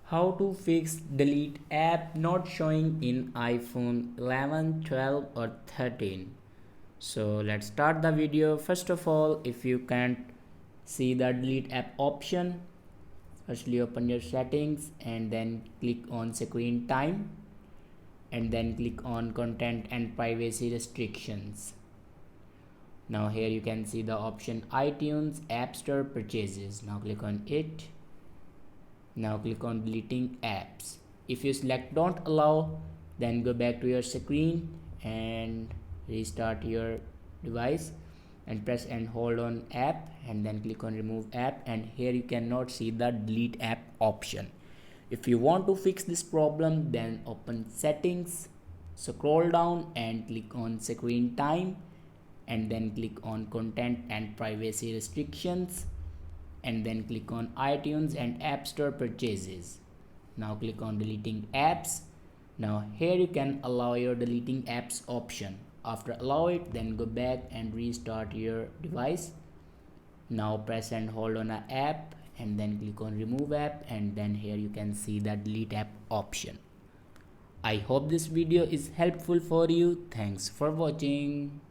How to fix delete app not showing in iPhone 11, 12 or 13. So let's start the video. First of all, if you can't see the delete app option, firstly open your settings and then click on screen time and then click on content and privacy restrictions. Now here you can see the option iTunes App Store purchases. Now click on it. Now click on deleting apps. If you select don't allow, then go back to your screen and restart your device and press and hold on app and then click on remove app, and here you cannot see the delete app option. If you want to fix this problem, then open settings, scroll down and click on screen time and then click on content and privacy restrictions and then click on iTunes and App Store purchases. Now click on deleting apps. Now here you can allow your deleting apps option. After allow it, then go back and restart your device. Now press and hold on a app and then click on remove app, and then here you can see the delete app option. I hope this video is helpful for you. Thanks for watching.